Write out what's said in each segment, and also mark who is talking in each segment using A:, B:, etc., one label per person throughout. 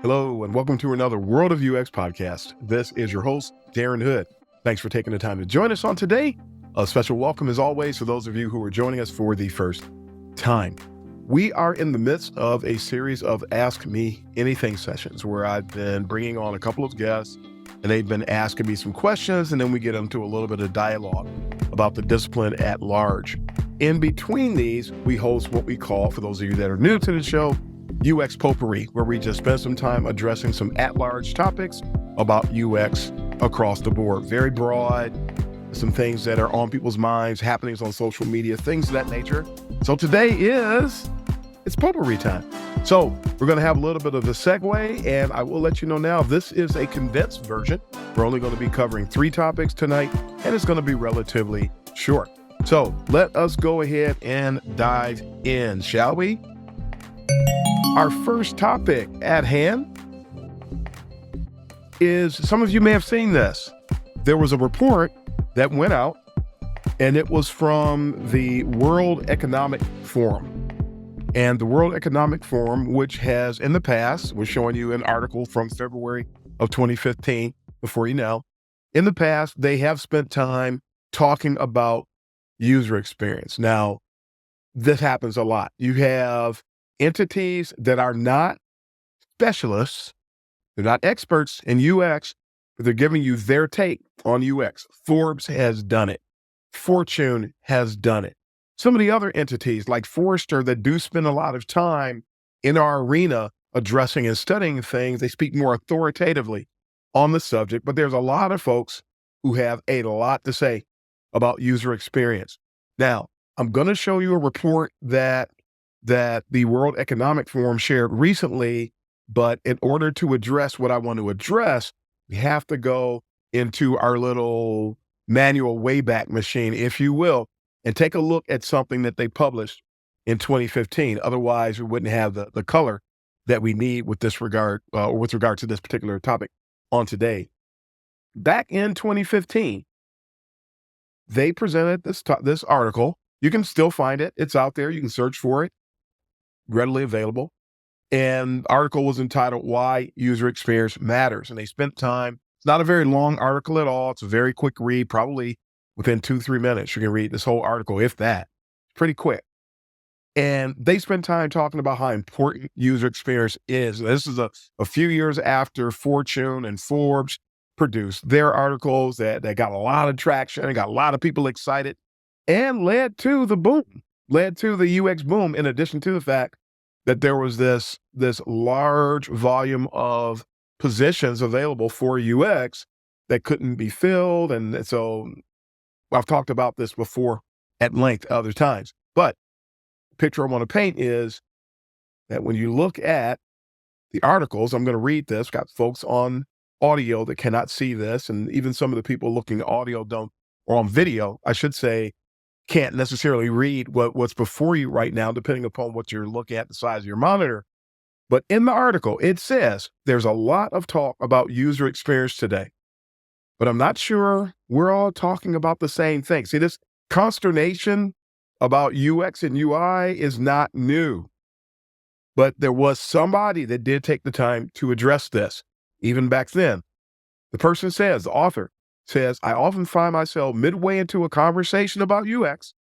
A: Hello, and welcome to another World of UX podcast. This is your host, Darren Hood. Thanks for taking the time to join us on today. A special welcome, as always, for those of you who are joining us for the first time. We are in the midst of a series of Ask Me Anything sessions where I've been bringing on a couple of guests, and they've been asking me some questions, and then we get into a little bit of dialogue about the discipline at large. In between these, we host what we call, for those of you that are new to the show, UX Potpourri, where we just spend some time addressing some at-large topics about UX across the board. Very broad, some things that are on people's minds, happenings on social media, things of that nature. So today it's potpourri time. So we're going to have a little bit of a segue, and I will let you know now, this is a condensed version. We're only going to be covering 3 topics tonight, and it's going to be relatively short. So let us go ahead and dive in, shall we? Our first topic at hand is, some of you may have seen this. There was a report that went out, and it was from the World Economic Forum. And the World Economic Forum, which has in the past, we're showing you an article from February of 2015, before you know, in the past, they have spent time talking about user experience. Now, this happens a lot. You have entities that are not specialists, they're not experts in UX, but they're giving you their take on UX. Forbes has done it. Fortune has done it. Some of the other entities like Forrester that do spend a lot of time in our arena addressing and studying things, they speak more authoritatively on the subject, but there's a lot of folks who have a lot to say about user experience. Now, I'm going to show you a report that the World Economic Forum shared recently, but in order to address what I want to address, we have to go into our little manual wayback machine, if you will, and take a look at something that they published in 2015. Otherwise, we wouldn't have the color that we need with this regard, or with regard to this particular topic on today. Back in 2015, they presented this article. You can still find it. It's out there. You can search for it. Readily available. And the article was entitled, Why User Experience Matters. And they spent time. It's not a very long article at all. It's a very quick read, probably within 2-3 minutes. You can read this whole article, if that. Pretty quick. And they spent time talking about how important user experience is. This is a few years after Fortune and Forbes produced their articles that got a lot of traction and got a lot of people excited and led to the UX boom, in addition to the fact that there was this large volume of positions available for UX that couldn't be filled. And so I've talked about this before at length other times. But the picture I want to paint is that when you look at the articles, I'm going to read this, got folks on audio that cannot see this, and even some of the people looking at audio or on video, I should say, can't necessarily read what's before you right now, depending upon what you're looking at, the size of your monitor. But in the article, it says there's a lot of talk about user experience today, but I'm not sure we're all talking about the same thing. See, this consternation about UX and UI is not new, but there was somebody that did take the time to address this, even back then. The person says, the author says, I often find myself midway into a conversation about UX,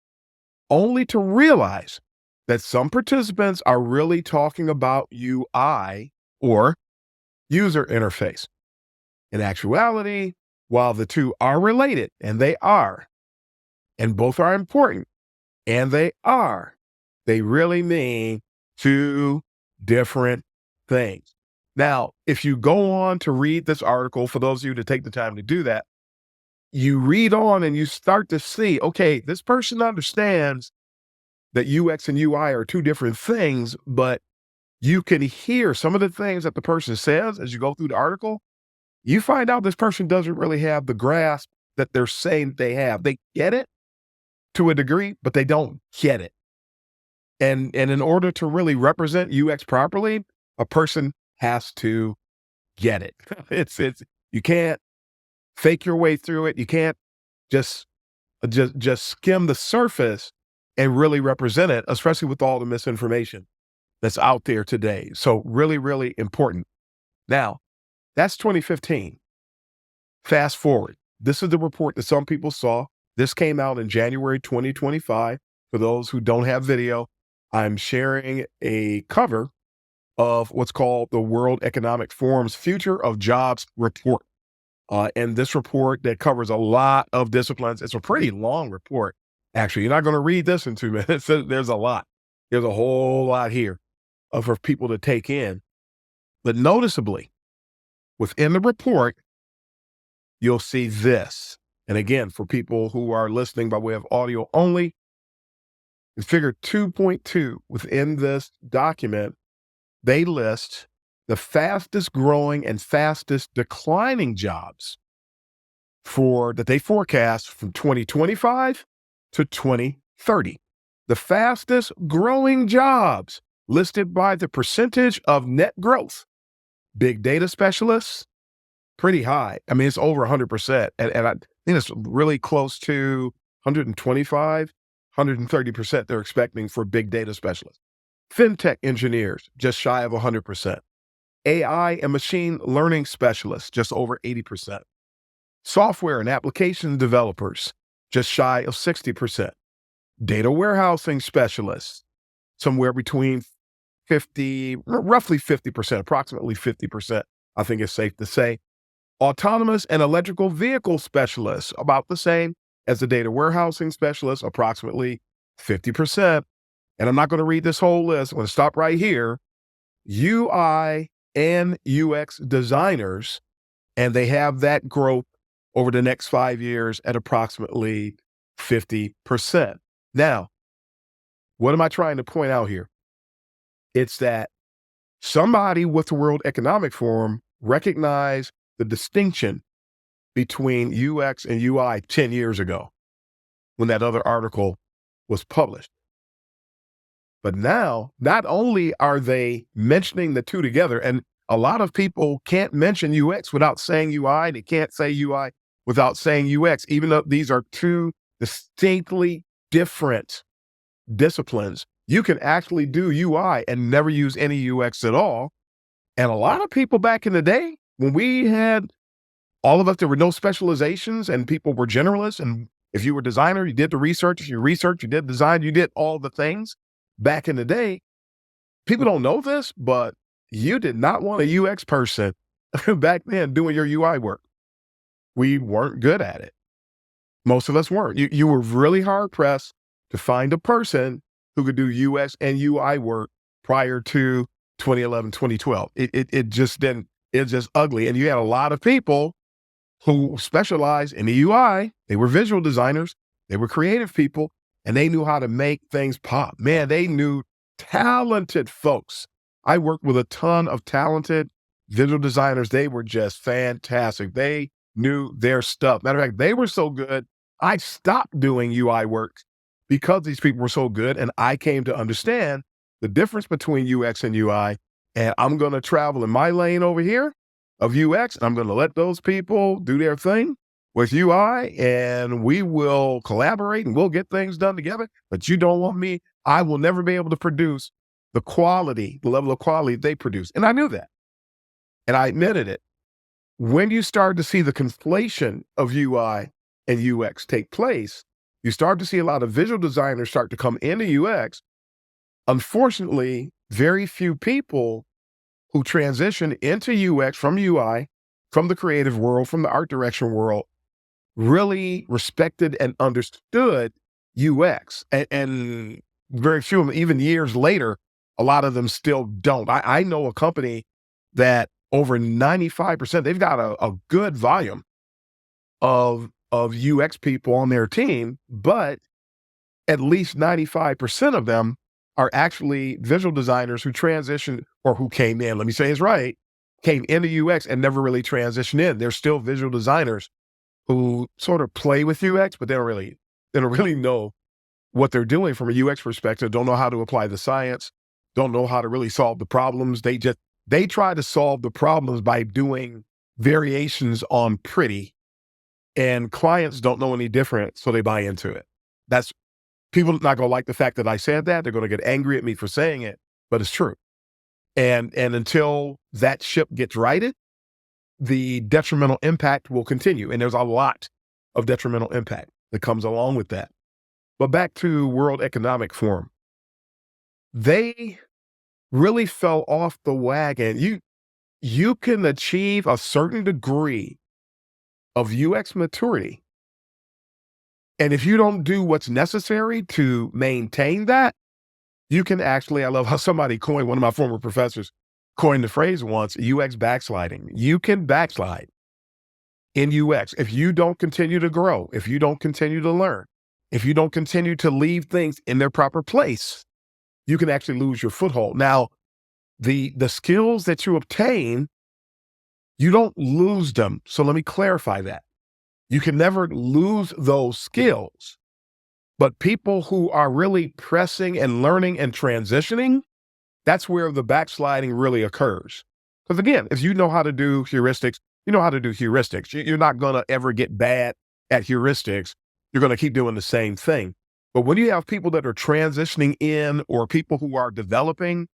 A: only to realize that some participants are really talking about UI, or user interface. In actuality, while the two are related, and they are, and both are important, and they really mean 2 different things. Now, if you go on to read this article, for those of you to take the time to do that, you read on and you start to see, okay, this person understands that UX and UI are 2 different things, but you can hear some of the things that the person says as you go through the article. You find out this person doesn't really have the grasp that they're saying they have. They get it to a degree, but they don't get it. And in order to really represent UX properly, a person has to get it. You can't fake your way through it. You can't just skim the surface and really represent it, especially with all the misinformation that's out there today. So really, really important. Now, that's 2015. Fast forward. This is the report that some people saw. This came out in January 2025. For those who don't have video, I'm sharing a cover of what's called the World Economic Forum's Future of Jobs report. And this report that covers a lot of disciplines. It's a pretty long report. Actually, you're not going to read this in 2 minutes. There's a lot. There's a whole lot here for people to take in. But noticeably, within the report, you'll see this. And again, for people who are listening by way of audio only, in figure 2.2 within this document, they list the fastest growing and fastest declining jobs that they forecast from 2025 to 2030. The fastest growing jobs listed by the percentage of net growth. Big data specialists, pretty high. I mean, it's over 100%. And I think it's really close to 125, 130% they're expecting for big data specialists. Fintech engineers, just shy of 100%. AI and machine learning specialists, just over 80%. Software and application developers, just shy of 60%. Data warehousing specialists, somewhere between roughly 50%, approximately 50%, I think it's safe to say. Autonomous and electrical vehicle specialists, about the same as the data warehousing specialists, approximately 50%. And I'm not going to read this whole list. I'm going to stop right here. UI and UX designers, and they have that growth over the next 5 years at approximately 50%. Now, what am I trying to point out here? It's that somebody with the World Economic Forum recognized the distinction between UX and UI 10 years ago when that other article was published. But now, not only are they mentioning the two together, and a lot of people can't mention UX without saying UI, they can't say UI without saying UX, even though these are two distinctly different disciplines. You can actually do UI and never use any UX at all. And a lot of people back in the day, when we had all of us, there were no specializations and people were generalists. And if you were a designer, you did the research, you did design, you did all the things. Back in the day, people don't know this, but you did not want a UX person back then doing your UI work. We weren't good at it. Most of us weren't. You were really hard pressed to find a person who could do UX and UI work prior to 2011, 2012. It just didn't, it's just ugly. And you had a lot of people who specialized in the UI. They were visual designers. They were creative people. And they knew how to make things pop. Man, they knew talented folks. I worked with a ton of talented visual designers. They were just fantastic. They knew their stuff. Matter of fact, they were so good, I stopped doing UI work because these people were so good. And I came to understand the difference between UX and UI. And I'm going to travel in my lane over here of UX. And I'm going to let those people do their thing with UI, and we will collaborate and we'll get things done together. But you don't want me. I will never be able to produce the level of quality they produce. And I knew that. And I admitted it. When you start to see the conflation of UI and UX take place, you start to see a lot of visual designers start to come into UX. Unfortunately, very few people who transition into UX from UI, from the creative world, from the art direction world, really respected and understood UX. And very few of them, even years later, a lot of them still don't. I know a company that over 95%, they've got a good volume of UX people on their team, but at least 95% of them are actually visual designers who transitioned or who came in, let me say it's right, came into UX and never really transitioned in. They're still visual designers who sort of play with UX, but they don't really know what they're doing from a UX perspective, don't know how to apply the science, don't know how to really solve the problems. They try to solve the problems by doing variations on pretty And clients don't know any different, so they buy into it. That's People are not going to like the fact that I said that. They're going to get angry at me for saying it, but it's true. And until that ship gets righted, the detrimental impact will continue. And there's a lot of detrimental impact that comes along with that. But back to World Economic Forum. They really fell off the wagon. You can achieve a certain degree of UX maturity. And if you don't do what's necessary to maintain that, you can actually, I love how somebody coined, one of my former professors coined the phrase once, UX backsliding. You can backslide in UX if you don't continue to grow, if you don't continue to learn, if you don't continue to leave things in their proper place, you can actually lose your foothold. Now, the skills that you obtain, you don't lose them. So let me clarify that. You can never lose those skills. But people who are really pressing and learning and transitioning, that's where the backsliding really occurs. Because again, if you know how to do heuristics, you know how to do heuristics. You're not going to ever get bad at heuristics. You're going to keep doing the same thing. But when you have people that are transitioning in, or people who are developing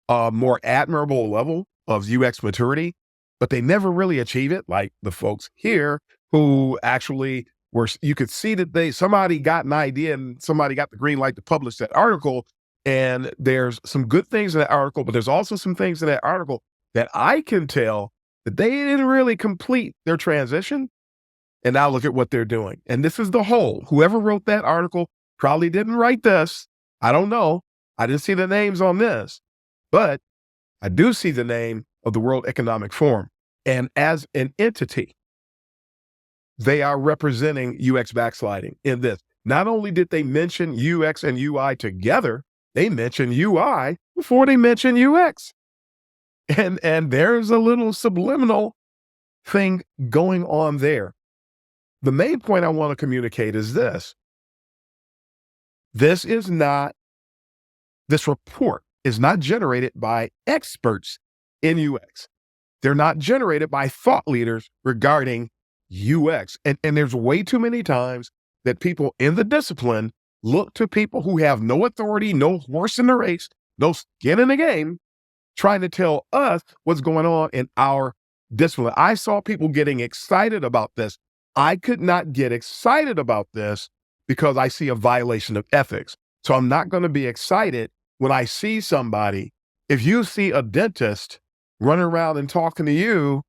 A: a more admirable level of UX maturity, but they never really achieve it, like the folks here who actually were, you could see that somebody got an idea and somebody got the green light to publish that article. And there's some good things in that article, but there's also some things in that article that I can tell that they didn't really complete their transition. And now look at what they're doing. And this is the whole, whoever wrote that article probably didn't write this. I don't know. I didn't see the names on this, but I do see the name of the World Economic Forum. And as an entity, they are representing UX backsliding in this. Not only did they mention UX and UI together, they mentioned UI before they mentioned UX. And there's a little subliminal thing going on there. The main point I want to communicate is this. This report is not generated by experts in UX. They're not generated by thought leaders regarding UX. And there's way too many times that people in the discipline look to people who have no authority, no horse in the race, no skin in the game, trying to tell us what's going on in our discipline. I saw people getting excited about this. I could not get excited about this because I see a violation of ethics. So I'm not going to be excited when I see somebody. If you see a dentist running around and talking to you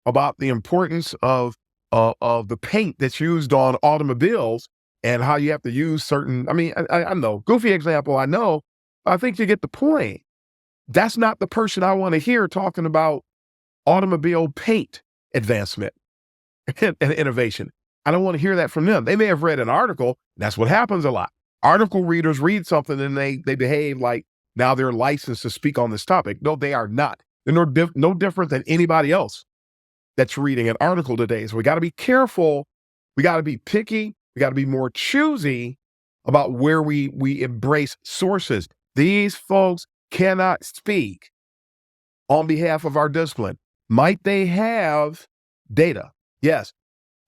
A: about the importance of the paint that's used on automobiles and how you have to use certain, I know, goofy example, I know, I think you get the point. That's not the person I want to hear talking about automobile paint advancement and innovation. I don't want to hear that from them. They may have read an article. That's what happens a lot. Article readers read something and they behave like now they're licensed to speak on this topic. No, they are not. They're no different than anybody else that's reading an article today. So we got to be careful. We got to be picky. We got to be more choosy about where we embrace sources. These folks cannot speak on behalf of our discipline. Might they have data? Yes.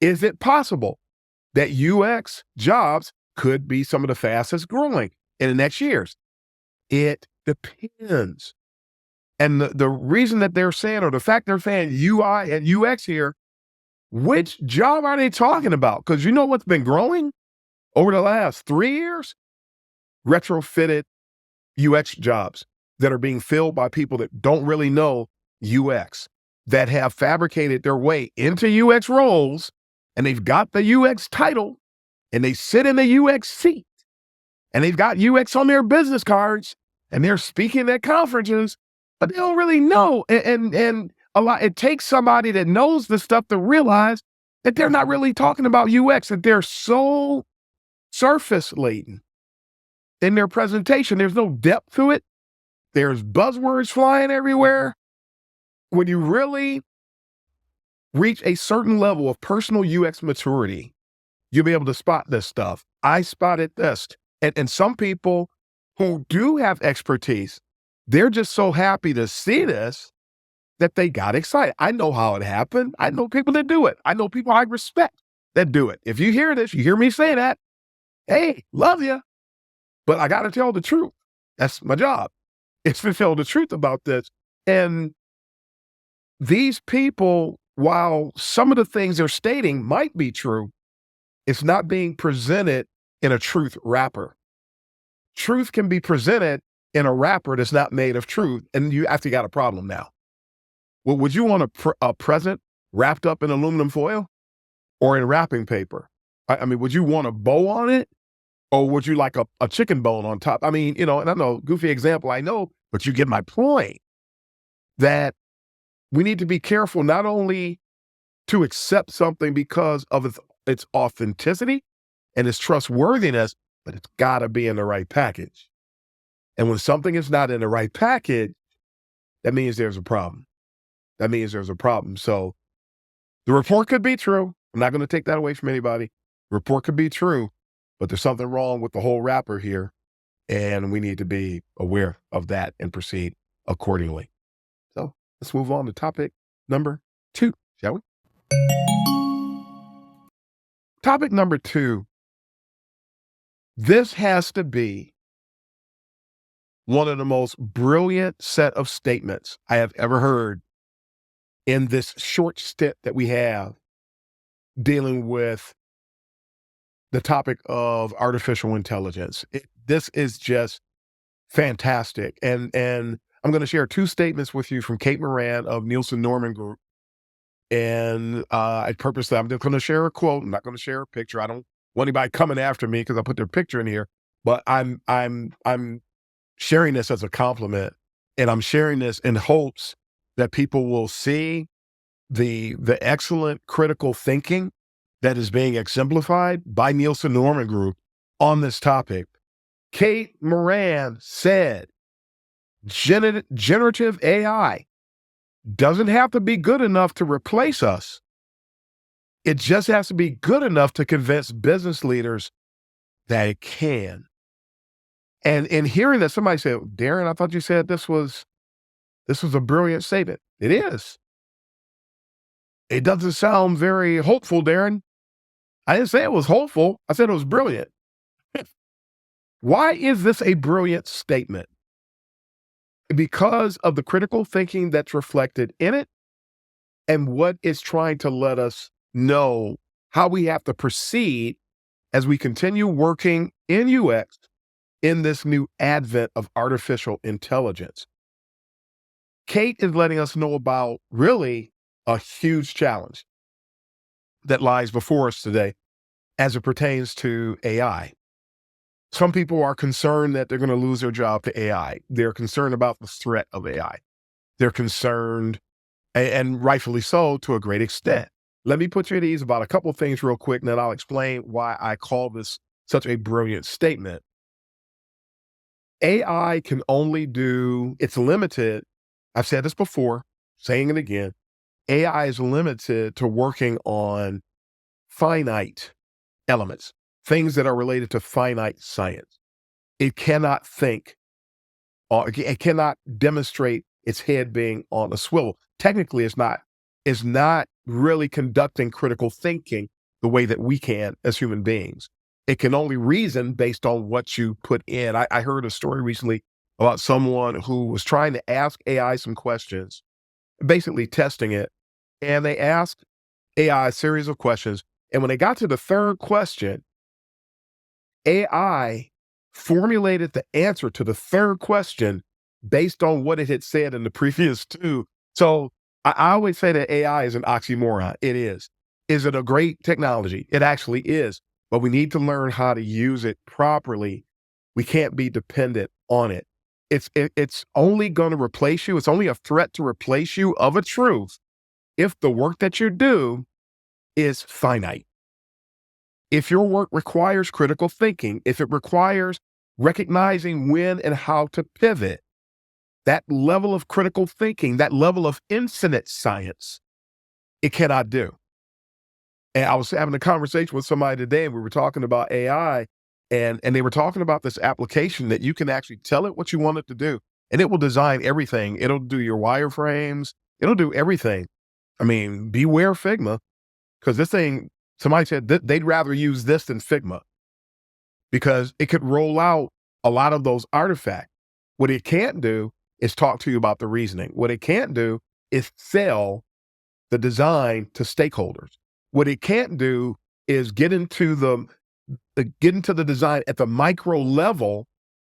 A: Is it possible that UX jobs could be some of the fastest growing in the next years? It depends. And the reason that they're saying, or the fact they're saying UI and UX here, which job are they talking about? Because you know what's been growing over the last 3 years? Retrofitted UX jobs that are being filled by people that don't really know UX, that have fabricated their way into UX roles, and they've got the UX title, and they sit in the UX seat, and they've got UX on their business cards, and they're speaking at conferences, but they don't really know. And a lot, it takes somebody that knows the stuff to realize that they're not really talking about UX, that they're so surface laden in their presentation. There's no depth to it. There's buzzwords flying everywhere. When you really reach a certain level of personal UX maturity, you'll be able to spot this stuff. I spotted this. And some people who do have expertise, they're just so happy to see this that they got excited. I know how it happened. I know people that do it. I know people I respect that do it. If you hear this, you hear me say that, hey, love you, but I got to tell the truth. That's my job. It's to tell the truth about this. And these people, while some of the things they're stating might be true, it's not being presented in a truth wrapper. Truth can be presented in a wrapper that's not made of truth, and you actually got a problem now. Well, would you want a present wrapped up in aluminum foil or in wrapping paper? I mean, would you want a bow on it, or would you like a chicken bone on top? I mean, and I know, goofy example, I know, but you get my point, that we need to be careful not only to accept something because of its authenticity and its trustworthiness, but it's got to be in the right package. And when something is not in the right package, that means there's a problem. That means there's a problem. So the report could be true. I'm not going to take that away from anybody. The report could be true, but there's something wrong with the whole wrapper here, and we need to be aware of that and proceed accordingly. So let's move on to topic number 2, shall we? Topic number 2. This has to be one of the most brilliant set of statements I have ever heard in this short stint that we have dealing with the topic of artificial intelligence. This is just fantastic. And I'm going to share 2 statements with you from Kate Moran of Nielsen-Norman Group. And I purposely, I'm just going to share a quote. I'm not going to share a picture. I don't want anybody coming after me because I put their picture in here. But I'm sharing this as a compliment, and I'm sharing this in hopes that people will see the excellent critical thinking that is being exemplified by Nielsen-Norman Group on this topic. Kate Moran said, generative AI doesn't have to be good enough to replace us. It just has to be good enough to convince business leaders that it can. And in hearing that, somebody said, Darren, I thought you said this was a brilliant statement. It is. It doesn't sound very hopeful, Darren. I didn't say it was hopeful. I said it was brilliant. Why is this a brilliant statement? Because of the critical thinking that's reflected in it and what it's trying to let us know how we have to proceed as we continue working in UX in this new advent of artificial intelligence. Kate is letting us know about really a huge challenge that lies before us today as it pertains to AI. Some people are concerned that they're going to lose their job to AI. They're concerned about the threat of AI. They're concerned, and rightfully so, to a great extent. Let me put you at ease about a couple of things real quick, and then I'll explain why I call this such a brilliant statement. AI can only do, it's limited. I've said this before, saying it again. AI is limited to working on finite elements, things that are related to finite science. It cannot think, or it cannot demonstrate its head being on a swivel. Technically, it's not really conducting critical thinking the way that we can as human beings. It can only reason based on what you put in. I heard a story recently about someone who was trying to ask AI some questions, basically testing it. And they asked AI a series of questions. And when they got to the third question, AI formulated the answer to the third question based on what it had said in the previous 2. So I always say that AI is an oxymoron. It is. Is it a great technology? It actually is. But we need to learn how to use it properly. We can't be dependent on it. It's only going to replace you. It's only a threat to replace you of a truth if the work that you do is finite. If your work requires critical thinking, if it requires recognizing when and how to pivot, that level of critical thinking, that level of infinite science, it cannot do. And I was having a conversation with somebody today, and we were talking about AI, and they were talking about this application that you can actually tell it what you want it to do, and it will design everything. It'll do your wireframes. It'll do everything. I mean, beware Figma, because this thing Somebody said that they'd rather use this than Figma because it could roll out a lot of those artifacts. What it can't do is talk to you about the reasoning. What it can't do is sell the design to stakeholders. What it can't do is get into the design at the micro level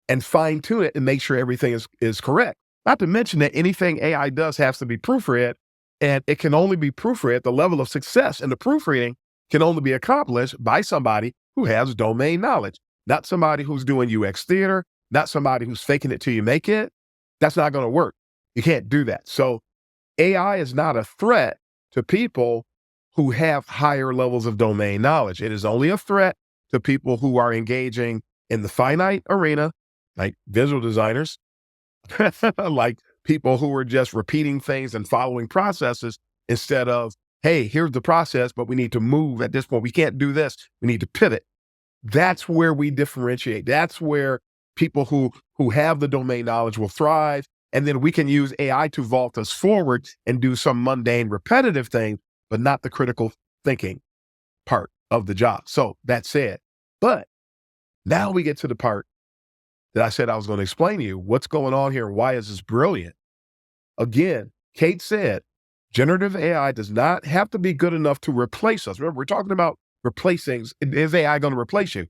A: and fine tune it and make sure everything is correct. Not to mention that anything AI does has to be proofread, and it can only be proofread at the level of success. And the proofreading can only be accomplished by somebody who has domain knowledge, not somebody who's doing UX theater, not somebody who's faking it till you make it. That's not going to work. You can't do that. So AI is not a threat to people who have higher levels of domain knowledge. It is only a threat to people who are engaging in the finite arena, like visual designers, like people who are just repeating things and following processes instead of, hey, here's the process, but we need to move at this point. We can't do this. We need to pivot. That's where we differentiate. That's where people who have the domain knowledge will thrive. And then we can use AI to vault us forward and do some mundane, repetitive thing, but not the critical thinking part of the job. So that said, but now we get to the part that I said I was going to explain to you what's going on here. Why is this brilliant? Again, Kate said, generative AI does not have to be good enough to replace us. Remember, we're talking about replacing. Is AI going to replace you?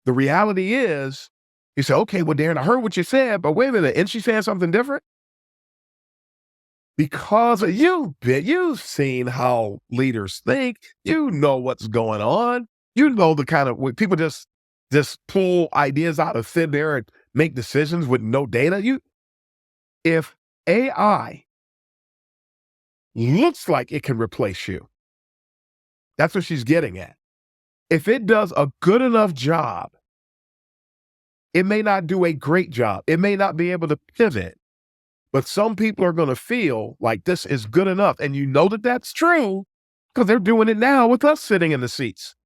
A: The reality is, you say, okay, well, Darren, I heard what you said, but wait a minute, isn't she saying something different? Because you've seen how leaders think, you know what's going on. You know the kind of when people just pull ideas out of thin air and make decisions with no data. If AI looks like it can replace you, that's what she's getting at. If it does a good enough job, it may not do a great job. It may not be able to pivot, but some people are going to feel like this is good enough. And you know that that's true because they're doing it now with us sitting in the seats.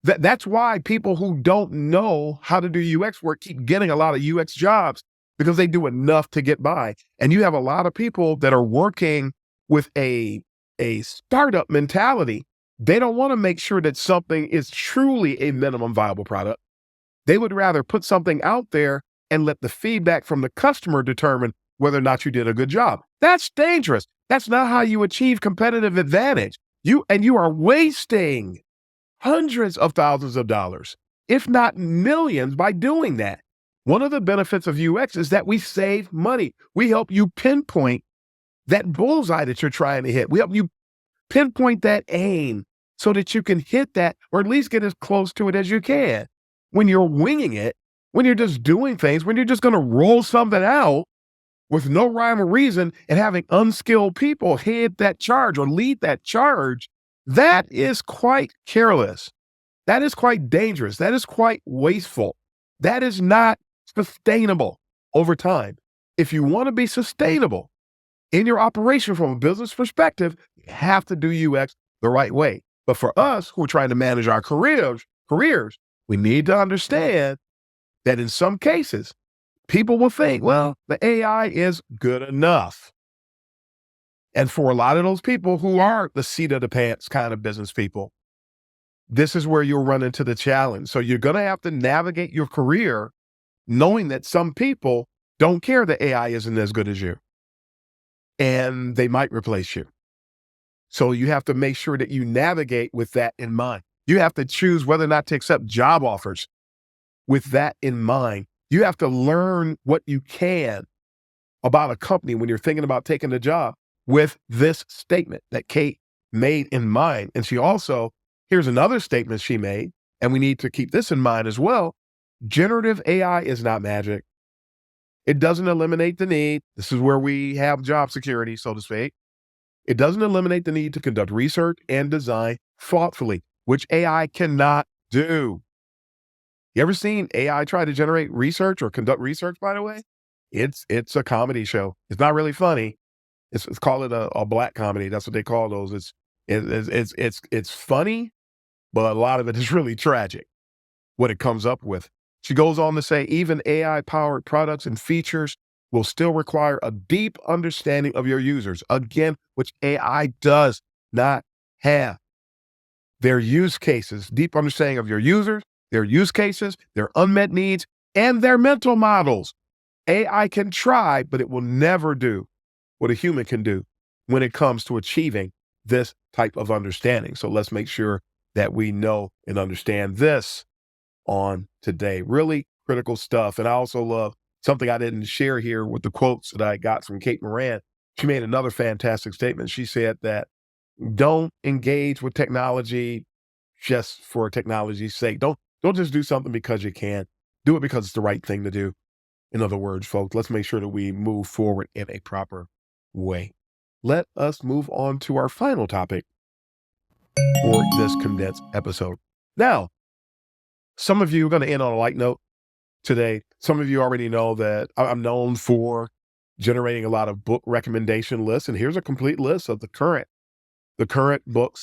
A: That's why people who don't know how to do UX work keep getting a lot of UX jobs because they do enough to get by. And you have a lot of people that are working with a startup mentality. They don't want to make sure that something is truly a minimum viable product. They would rather put something out there and let the feedback from the customer determine whether or not you did a good job. That's dangerous. That's not how you achieve competitive advantage. You are wasting hundreds of thousands of dollars, if not millions, by doing that. One of the benefits of UX is that we save money. We help you pinpoint that bullseye that you're trying to hit. We help you pinpoint that aim so that you can hit that or at least get as close to it as you can. When you're winging it, when you're just doing things, when you're just going to roll something out with no rhyme or reason and having unskilled people head that charge or lead that charge, that is quite careless. That is quite dangerous. That is quite wasteful. That is not sustainable over time. If you want to be sustainable in your operation from a business perspective, you have to do UX the right way. But for us who are trying to manage our careers, we need to understand that in some cases, people will think, well, the AI is good enough. And for a lot of those people who are the seat of the pants kind of business people, this is where you'll run into the challenge. So you're going to have to navigate your career knowing that some people don't care that AI isn't as good as you and they might replace you. So you have to make sure that you navigate with that in mind. You have to choose whether or not to accept job offers with that in mind. You have to learn what you can about a company when you're thinking about taking the job with this statement that Kate made in mind. And she also, here's another statement she made, and we need to keep this in mind as well. Generative AI is not magic. It doesn't eliminate the need. This is where we have job security, so to speak. It doesn't eliminate the need to conduct research and design thoughtfully, which AI cannot do. You ever seen AI try to generate research or conduct research, by the way? It's a comedy show. It's not really funny. It's call it a black comedy. That's what they call those. It's funny, but a lot of it is really tragic, what it comes up with. She goes on to say, even AI-powered products and features will still require a deep understanding of your users, again, which AI does not have. their use cases, deep understanding of your users, their use cases, their unmet needs, and their mental models. AI can try, but it will never do what a human can do when it comes to achieving this type of understanding. So let's make sure that we know and understand this on today. Really critical stuff. And I also love something I didn't share here with the quotes that I got from Kate Moran. She made another fantastic statement. She said that don't engage with technology just for technology's sake. Don't just do something because you can. Do it because it's the right thing to do. In other words, folks, let's make sure that we move forward in a proper way. Let us move on to our final topic for this condensed episode. Now, some of you are going to end on a light note today. Some of you already know that I'm known for generating a lot of book recommendation lists. And here's a complete list of the current book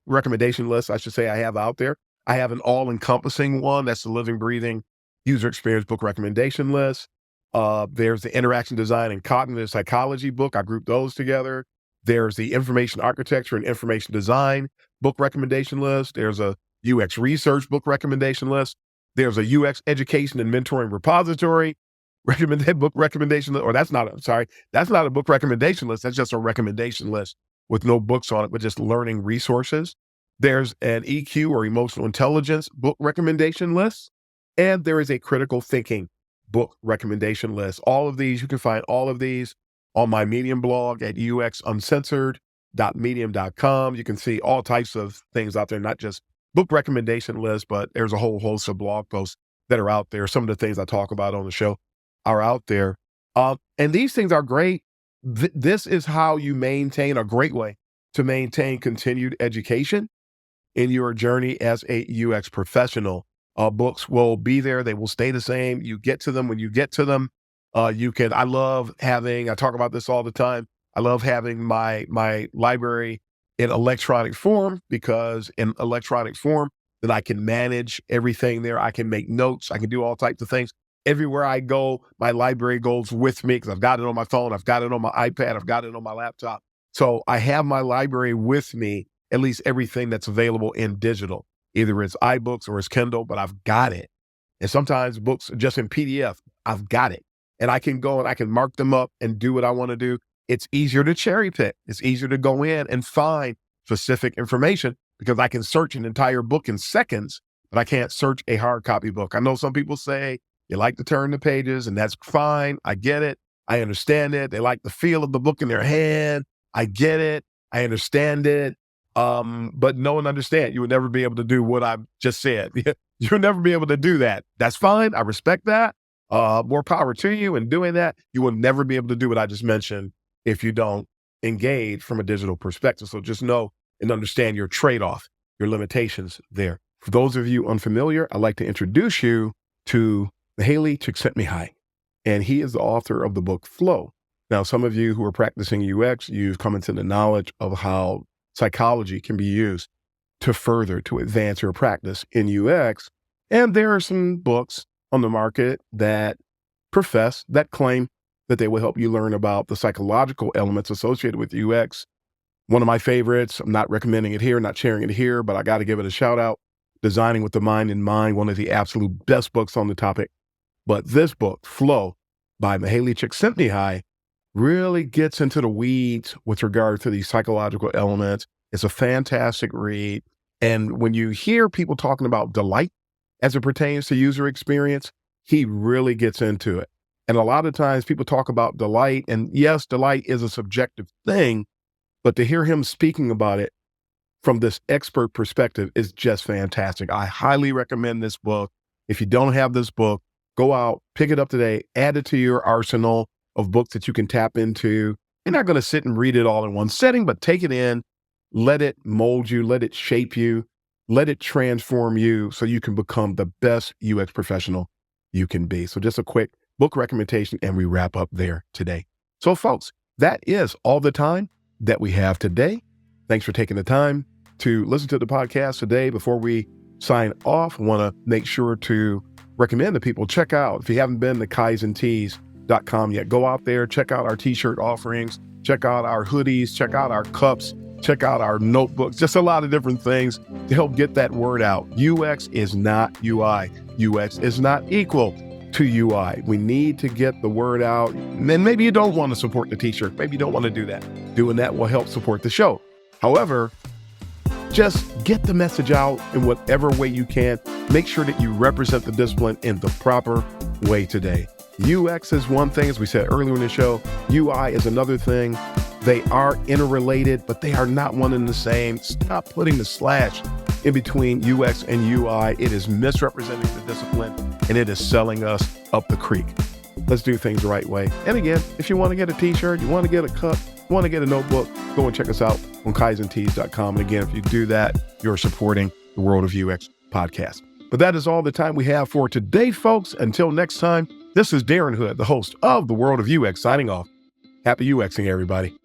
A: recommendation list, I should say, I have out there. I have an all-encompassing one. That's the living, breathing user experience book recommendation list. There's the interaction design and cognitive psychology book. I grouped those together. There's the information architecture and information design book recommendation list. There's a UX research book recommendation list. There's a UX education and mentoring repository book recommendation list. Or that's not a book recommendation list. That's just a recommendation list with no books on it, but just learning resources. There's an EQ or emotional intelligence book recommendation list. And there is a critical thinking book recommendation list. All of these, you can find all of these on my Medium blog at uxuncensored.medium.com. You can see all types of things out there, not just book recommendation lists, but there's a whole host of blog posts that are out there. Some of the things I talk about on the show are out there. And these things are great. This is how you maintain a great way to maintain continued education in your journey as a UX professional. Books will be there. They will stay the same. You get to them when you get to them. I talk about this all the time. I love having my library in electronic form, because in electronic form, then I can manage everything there. I can make notes. I can do all types of things. Everywhere I go, my library goes with me because I've got it on my phone. I've got it on my iPad. I've got it on my laptop. So I have my library with me, at least everything that's available in digital. Either it's iBooks or it's Kindle, but I've got it. And sometimes books are just in PDF. I've got it. And I can go and I can mark them up and do what I want to do. It's easier to cherry pick. It's easier to go in and find specific information because I can search an entire book in seconds, but I can't search a hard copy book. I know some people say you like to turn the pages, and that's fine. I get it. I understand it. They like the feel of the book in their hand. I get it. I understand it. But know and understand, you would never be able to do what I've just said. You'll never be able to do that. That's fine. I respect that. More power to you in doing that. You will never be able to do what I just mentioned if you don't engage from a digital perspective. So just know and understand your trade-off, your limitations there. For those of you unfamiliar, I'd like to introduce you to Mihaly Csikszentmihalyi, and he is the author of the book Flow. Now, some of you who are practicing UX, you've come into the knowledge of how psychology can be used to advance your practice in UX. And there are some books on the market that claim that they will help you learn about the psychological elements associated with UX. One of my favorites, I'm not recommending it here, not sharing it here, but I got to give it a shout out, Designing with the Mind in Mind, one of the absolute best books on the topic. But this book, Flow, by Mihaly Csikszentmihalyi, really gets into the weeds with regard to these psychological elements. It's a fantastic read. And when you hear people talking about delight as it pertains to user experience, he really gets into it. And a lot of times people talk about delight, and yes, delight is a subjective thing, but to hear him speaking about it from this expert perspective is just fantastic. I highly recommend this book. If you don't have this book, go out, pick it up today, add it to your arsenal of books that you can tap into. You're not going to sit and read it all in one setting, but take it in, let it mold you, let it shape you, let it transform you so you can become the best UX professional you can be. So just a quick book recommendation, and we wrap up there today. So folks, that is all the time that we have today. Thanks for taking the time to listen to the podcast today. Before we sign off, I want to make sure to recommend that people check out, if you haven't been to kaizentees.com yet, go out there, check out our t-shirt offerings, check out our hoodies, check out our cups, check out our notebooks, just a lot of different things to help get that word out. UX is not UI. UX is not equal to UI. We need to get the word out. And then maybe you don't want to support the t-shirt. Maybe you don't want to do that. Doing that will help support the show. However, just get the message out in whatever way you can. Make sure that you represent the discipline in the proper way today. UX is one thing, as we said earlier in the show. UI is another thing. They are interrelated, but they are not one and the same. Stop putting the slash in between UX and UI. It is misrepresenting the discipline, and it is selling us up the creek. Let's do things the right way. And again, if you want to get a t-shirt, you want to get a cup, you want to get a notebook, go and check us out on kaizentees.com. And again, if you do that, you're supporting the World of UX podcast. But that is all the time we have for today, folks. Until next time, this is Darren Hood, the host of the World of UX, signing off. Happy UXing, everybody.